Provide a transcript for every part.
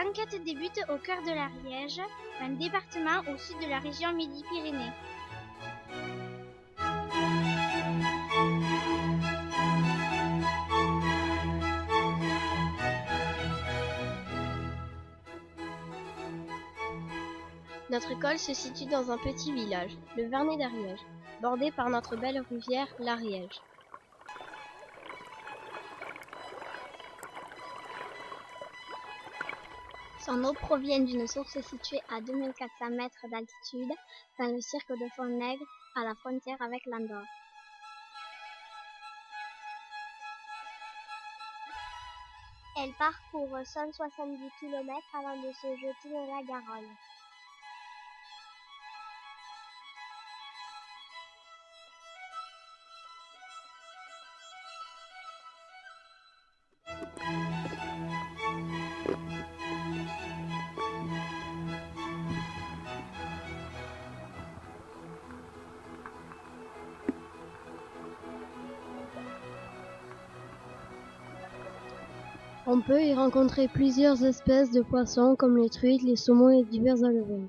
enquête débute au cœur de l'Ariège, un département au sud de la région Midi-Pyrénées. Notre école se situe dans un petit village, le Vernet d'Ariège, bordé par notre belle rivière, l'Ariège. Son eau provient d'une source située à 2400 mètres d'altitude dans le cirque de Fontnègre, à la frontière avec l'Andorre. Elle parcourt 170 km avant de se jeter dans la Garonne. On peut y rencontrer plusieurs espèces de poissons comme les truites, les saumons et divers alevins.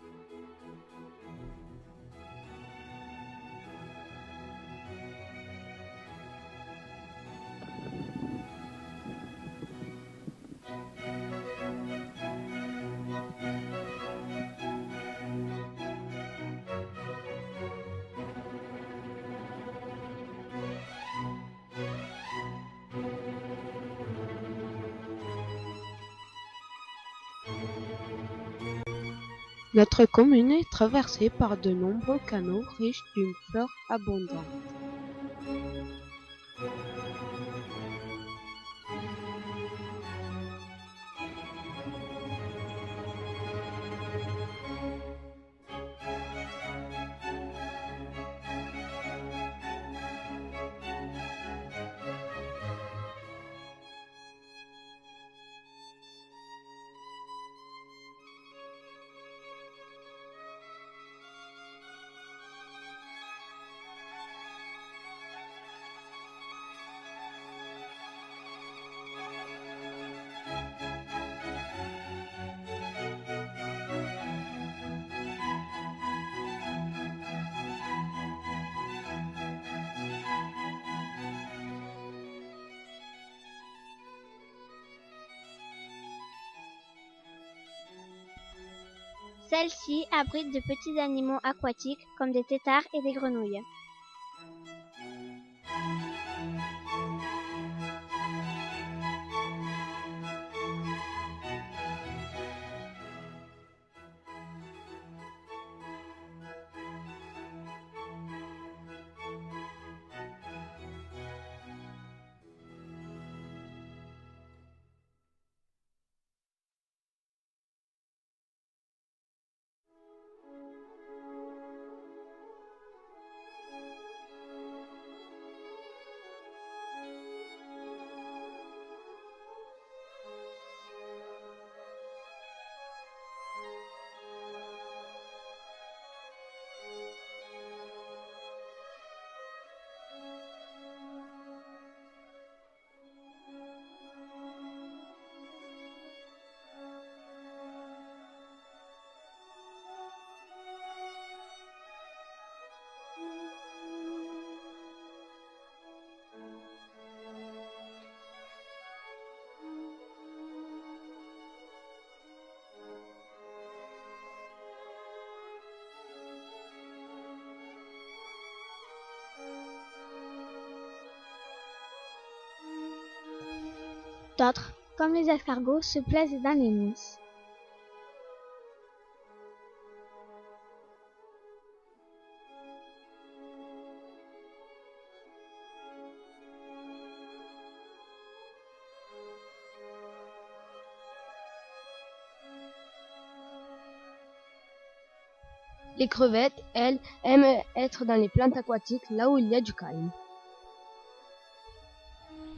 Notre commune est traversée par de nombreux canaux riches d'une flore abondante. Celle-ci abrite de petits animaux aquatiques comme des têtards et des grenouilles. D'autres, comme les escargots, se plaisent dans les mousses. Les crevettes, elles, aiment être dans les plantes aquatiques, là où il y a du calme.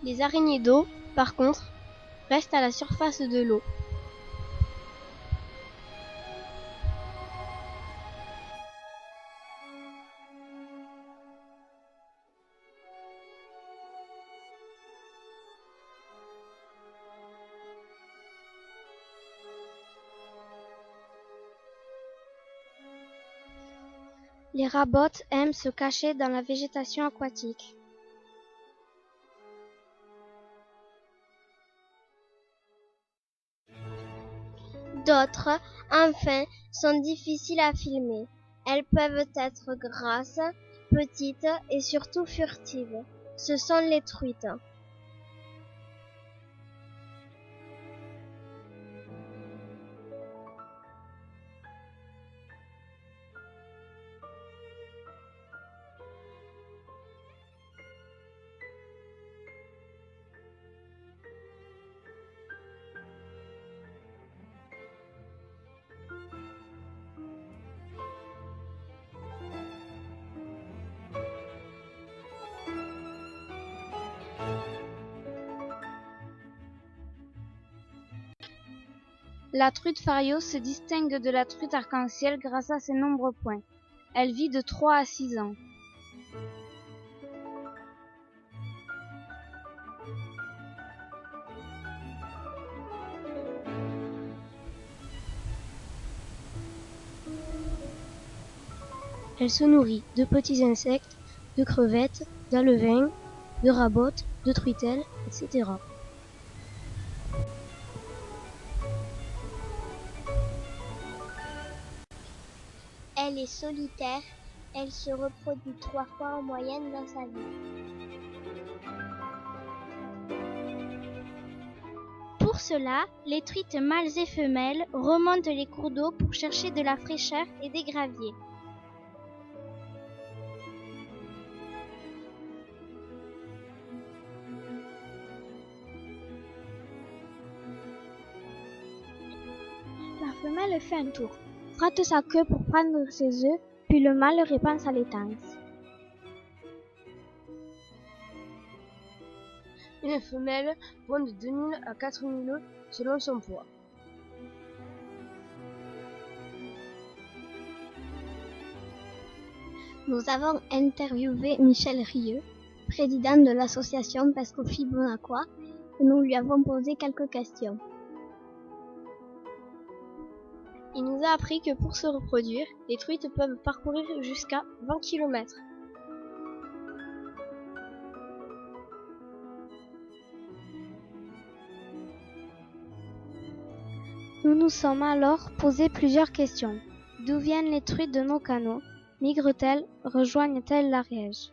Les araignées d'eau, par contre, restent à la surface de l'eau. Les rabottes aiment se cacher dans la végétation aquatique. D'autres, enfin, sont difficiles à filmer. Elles peuvent être grasses, petites et surtout furtives. Ce sont les truites. La truite Fario se distingue de la truite arc-en-ciel grâce à ses nombreux points. Elle vit de 3 à 6 ans. Elle se nourrit de petits insectes, de crevettes, d'alevins, de rabottes, de truitelles, etc. Elle est solitaire, elle se reproduit 3 fois en moyenne dans sa vie. Pour cela, les truites mâles et femelles remontent les cours d'eau pour chercher de la fraîcheur et des graviers. La femelle fait un tour, frotte sa queue pour prendre ses œufs, puis le mâle répand sa laitance. Une femelle pond de 2000 à 4000 œufs selon son poids. Nous avons interviewé Michel Rieux, président de l'association Pescofi Bonaqua, et nous lui avons posé quelques questions. Il nous a appris que pour se reproduire, les truites peuvent parcourir jusqu'à 20 km. Nous nous sommes alors posé plusieurs questions. D'où viennent les truites de nos canaux? Migrent-elles? Rejoignent-elles l'Ariège?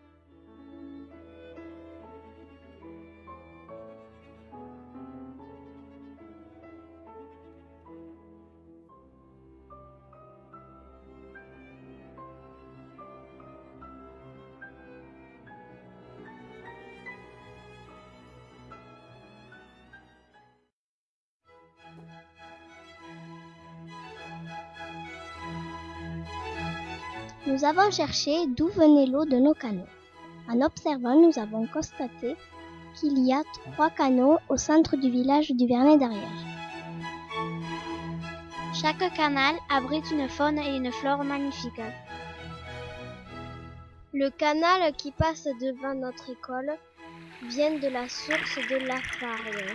Nous avons cherché d'où venait l'eau de nos canaux. En observant, nous avons constaté qu'il y a 3 canaux au centre du village du Vernet d'Ariège. Chaque canal abrite une faune et une flore magnifiques. Le canal qui passe devant notre école vient de la source de la Fario.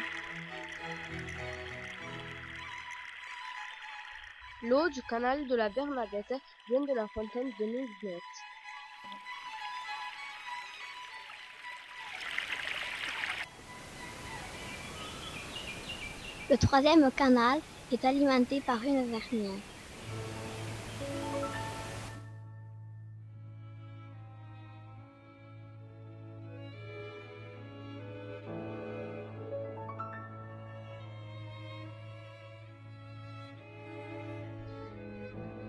L'eau du canal de la Bernadette vient de la fontaine de Nilbert. Le 3e canal est alimenté par une vernière.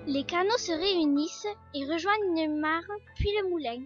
Les canaux se réunissent et rejoignent une mare puis le moulin.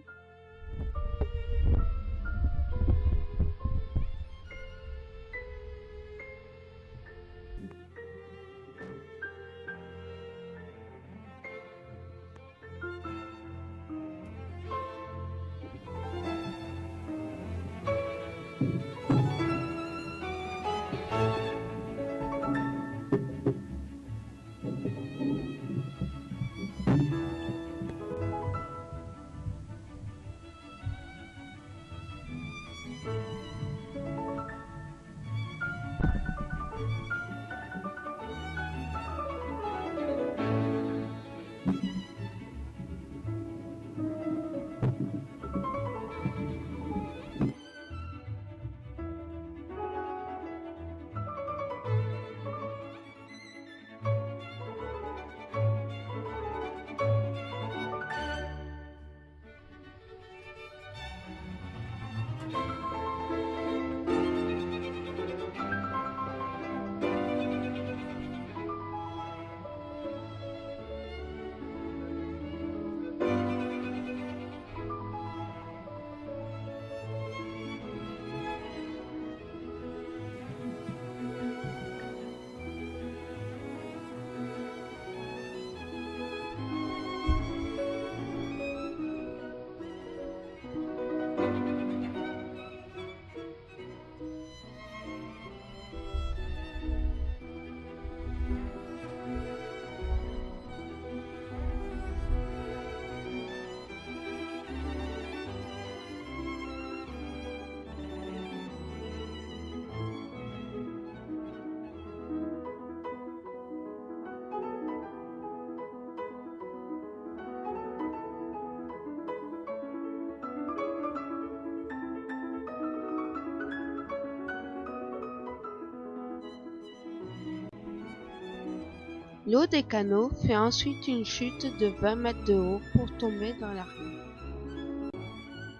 L'eau des canaux fait ensuite une chute de 20 mètres de haut pour tomber dans la rive.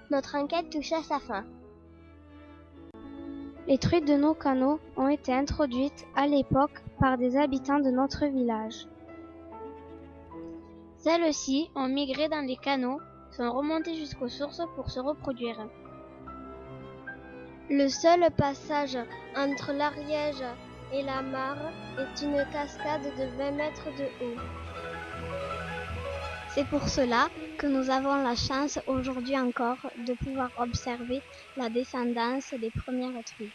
Notre enquête touche à sa fin. Les truites de nos canaux ont été introduites à l'époque par des habitants de notre village. Celles-ci ont migré dans les canaux, sont remontées jusqu'aux sources pour se reproduire. Le seul passage entre l'Ariège et la mare est une cascade de 20 mètres de haut. C'est pour cela que nous avons la chance aujourd'hui encore de pouvoir observer la descendance des premières truites.